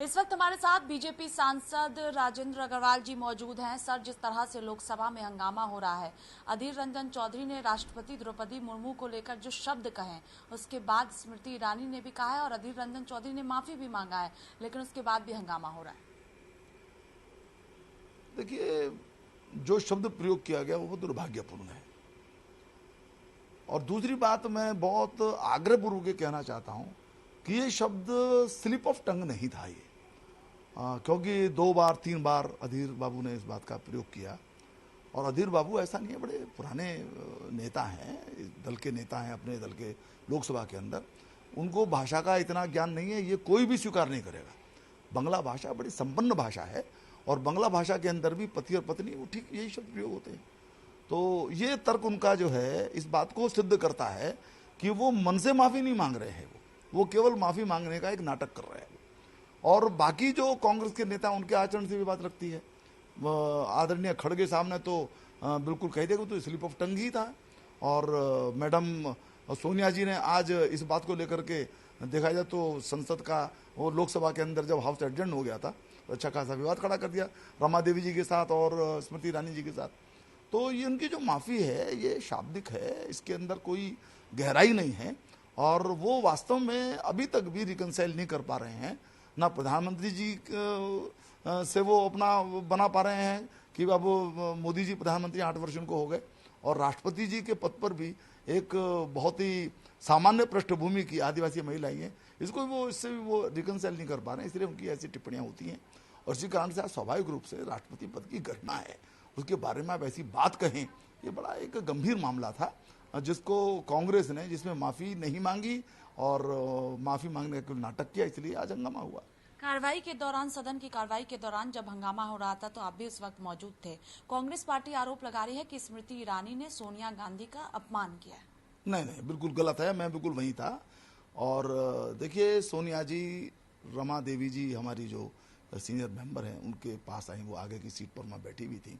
इस वक्त हमारे साथ बीजेपी सांसद राजेंद्र अग्रवाल जी मौजूद हैं। सर, जिस तरह से लोकसभा में हंगामा हो रहा है, अधीर रंजन चौधरी ने राष्ट्रपति द्रौपदी मुर्मू को लेकर जो शब्द कहे, उसके बाद स्मृति ईरानी ने भी कहा है और अधीर रंजन चौधरी ने माफी भी मांगा है, लेकिन उसके बाद भी हंगामा हो रहा है। देखिए, जो शब्द प्रयोग किया गया वो दुर्भाग्यपूर्ण है। और दूसरी बात, मैं बहुत आग्रहपूर्वक ये कहना चाहता हूं कि ये शब्द स्लिप ऑफ टंग नहीं था ये, क्योंकि 2 बार 3 बार अधीर बाबू ने इस बात का प्रयोग किया। और अधीर बाबू ऐसा नहीं है, बड़े पुराने नेता हैं, दल के नेता हैं, अपने दल के लोकसभा के अंदर। उनको भाषा का इतना ज्ञान नहीं है, ये कोई भी स्वीकार नहीं करेगा। बांग्ला भाषा बड़ी संपन्न भाषा है और बांग्ला भाषा के अंदर भी पति और पत्नी वो ठीक यही शब्द प्रयोग होते हैं। तो ये तर्क उनका जो है इस बात को सिद्ध करता है कि वो मन से माफी नहीं मांग रहे हैं, वो केवल माफी मांगने का एक नाटक कर रहे हैं। और बाकी जो कांग्रेस के नेता, उनके आचरण से भी बात लगती है। आदरणीय खड़गे साहब ने तो बिल्कुल कह दिया कि तो स्लिप ऑफ टंग ही था। और मैडम सोनिया जी ने आज इस बात को लेकर के देखा जाए तो संसद का और लोकसभा के अंदर जब हाउस एडजर्न हो गया था तो अच्छा खासा विवाद खड़ा कर दिया रमा देवी जी के साथ और स्मृति ईरानी जी के साथ। तो ये उनकी जो माफी है ये शाब्दिक है, इसके अंदर कोई गहराई नहीं है। और वो वास्तव में अभी तक भी रिकंसाइल नहीं कर पा रहे हैं, ना प्रधानमंत्री जी से वो अपना बना पा रहे हैं कि अब मोदी जी प्रधानमंत्री 8 वर्ष उनको हो गए, और राष्ट्रपति जी के पद पर भी एक बहुत ही सामान्य पृष्ठभूमि की आदिवासी महिलाएं हैं, इससे भी वो रिकंसाइल नहीं कर पा रहे हैं, इसलिए उनकी ऐसी टिप्पणियां होती हैं। और इसी कारण से आज स्वाभाविक रूप से राष्ट्रपति पद की घटना है, उसके बारे में आप ऐसी बात कहें, ये बड़ा एक गंभीर मामला था जिसको कांग्रेस ने, जिसमें माफी नहीं मांगी और माफी मांगने का नाटक किया, इसलिए आज हंगामा हुआ। कार्रवाई के दौरान, सदन की कार्रवाई के दौरान जब हंगामा हो रहा था तो आप भी उस वक्त मौजूद थे। कांग्रेस पार्टी आरोप लगा रही है कि स्मृति ईरानी ने सोनिया गांधी का अपमान किया। नहीं, बिल्कुल गलत है, मैं बिल्कुल वहीं था। और देखिए, सोनिया जी, रमा देवी जी हमारी जो सीनियर मेंबर हैं, उनके पास आई, वो आगे की सीट पर मैं बैठी हुई थी,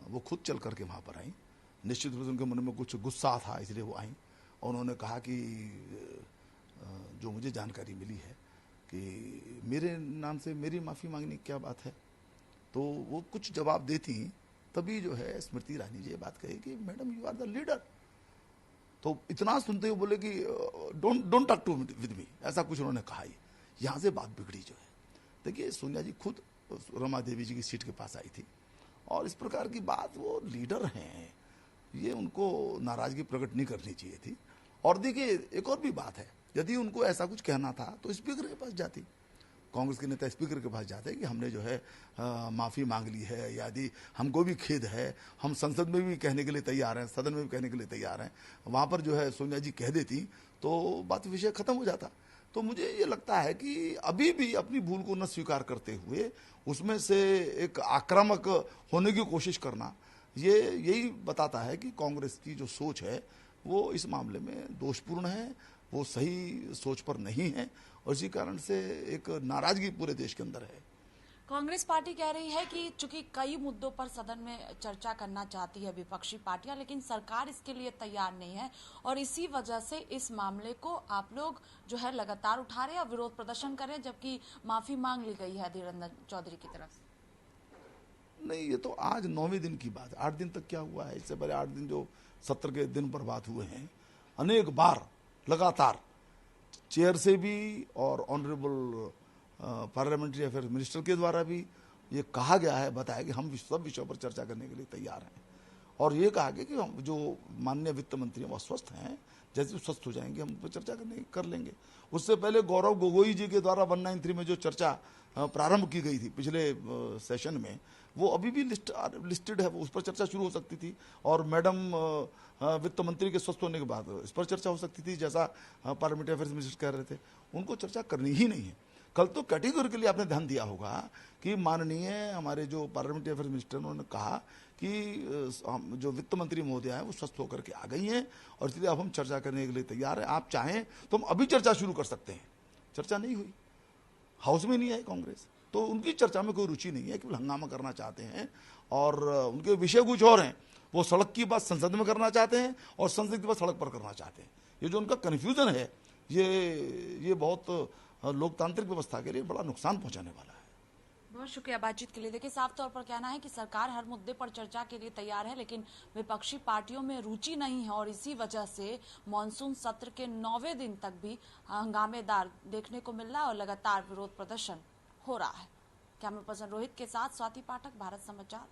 वो खुद चल करके वहाँ पर आई। निश्चित रूप से उनके मन में कुछ गुस्सा था, इसलिए वो आई और उन्होंने कहा कि जो मुझे जानकारी मिली है कि मेरे नाम से मेरी माफ़ी मांगने की क्या बात है। तो वो कुछ जवाब देती, तभी जो है स्मृति ईरानी जी ये बात कही कि madam you are the leader. तो इतना सुनते हुए बोले कि don't talk to with me, ऐसा कुछ उन्होंने कहा ही। यहाँ से बात बिगड़ी जो है। देखिए, सोनिया जी खुद रमा देवी जी की सीट के पास आई थी और इस प्रकार की बात, वो लीडर हैं, ये उनको नाराजगी प्रकट नहीं करनी चाहिए थी। और देखिए, एक और भी बात है, यदि उनको ऐसा कुछ कहना था तो स्पीकर के पास जाती, कांग्रेस के नेता स्पीकर के पास जाते कि हमने जो है माफ़ी मांग ली है, यदि हमको भी खेद है, हम संसद में भी कहने के लिए तैयार हैं, सदन में भी कहने के लिए तैयार हैं, वहाँ पर जो है सोनिया जी कह देती तो बात विषय खत्म हो जाता। तो मुझे ये लगता है कि अभी भी अपनी भूल को न स्वीकार करते हुए उसमें से एक आक्रामक होने की कोशिश करना, ये यही बताता है कि कांग्रेस की जो सोच है वो इस मामले में दोषपूर्ण है, वो सही सोच पर नहीं है और इसी कारण से एक नाराजगी पूरे देश के अंदर है। कांग्रेस पार्टी कह रही है कि चूंकि कई मुद्दों पर सदन में चर्चा करना चाहती है विपक्षी पार्टियां, लेकिन सरकार इसके लिए तैयार नहीं है और इसी वजह से इस मामले को आप लोग जो है लगातार उठा रहे हैं और विरोध प्रदर्शन कर रहे हैं, जबकि माफी मांग ली गई है अधीर रंजन चौधरी की तरफ से। नहीं, ये तो आज 9वें दिन की बात है। 8 दिन तक क्या हुआ है? इससे पहले 8 दिन जो सत्र के दिन बर्बाद हुए हैं, अनेक बार लगातार चेयर से भी और ऑनरेबल पार्लियामेंट्री अफेयर मिनिस्टर के द्वारा भी ये कहा गया है, बताया कि हम सब विषयों पर चर्चा करने के लिए तैयार हैं। और ये कहा गया कि हम जो माननीय वित्त मंत्री हैं वो स्वस्थ हैं, जैसे वो स्वस्थ हो जाएंगे हम उस पर चर्चा करने कर लेंगे। उससे पहले गौरव गोगोई जी के द्वारा 193 में जो चर्चा प्रारंभ की गई थी पिछले सेशन में, वो अभी भी लिस्टेड है, वो उस पर चर्चा शुरू हो सकती थी। और मैडम वित्त मंत्री के स्वस्थ होने के बाद इस पर चर्चा हो सकती थी, जैसा पार्लियामेंट्री अफेयर्स मिनिस्टर कह रहे थे। उनको चर्चा करनी ही नहीं है। कल तो कैटेगरी के लिए आपने ध्यान दिया होगा कि माननीय हमारे जो पार्लियामेंट्री अफेयर्स मिनिस्टर उन्होंने कहा कि जो वित्त मंत्री महोदया है वो स्वस्थ होकर के आ गई हैं और इसलिए अब हम चर्चा करने के लिए तैयार हैं। आप चाहें तो हम अभी चर्चा शुरू कर सकते हैं। चर्चा नहीं हुई, हाउस में नहीं आई कांग्रेस, तो उनकी चर्चा में कोई रुचि नहीं है, केवल हंगामा करना चाहते हैं और उनके विषय कुछ और हैं। वो सड़क की बात संसद में करना चाहते हैं और संसद की बात सड़क पर करना चाहते हैं। ये जो उनका कन्फ्यूजन है, ये बहुत लोकतांत्रिक व्यवस्था के लिए बड़ा नुकसान पहुंचाने वाला है। बहुत शुक्रिया बातचीत के लिए। देखिए, साफ तौर पर कहना है कि सरकार हर मुद्दे पर चर्चा के लिए तैयार है, लेकिन विपक्षी पार्टियों में रुचि नहीं है और इसी वजह से मानसून सत्र के 9वें दिन तक भी हंगामेदार देखने को मिल रहा है और लगातार विरोध प्रदर्शन हो रहा है। कैमरा पर्सन रोहित के साथ स्वाति पाठक, भारत समाचार।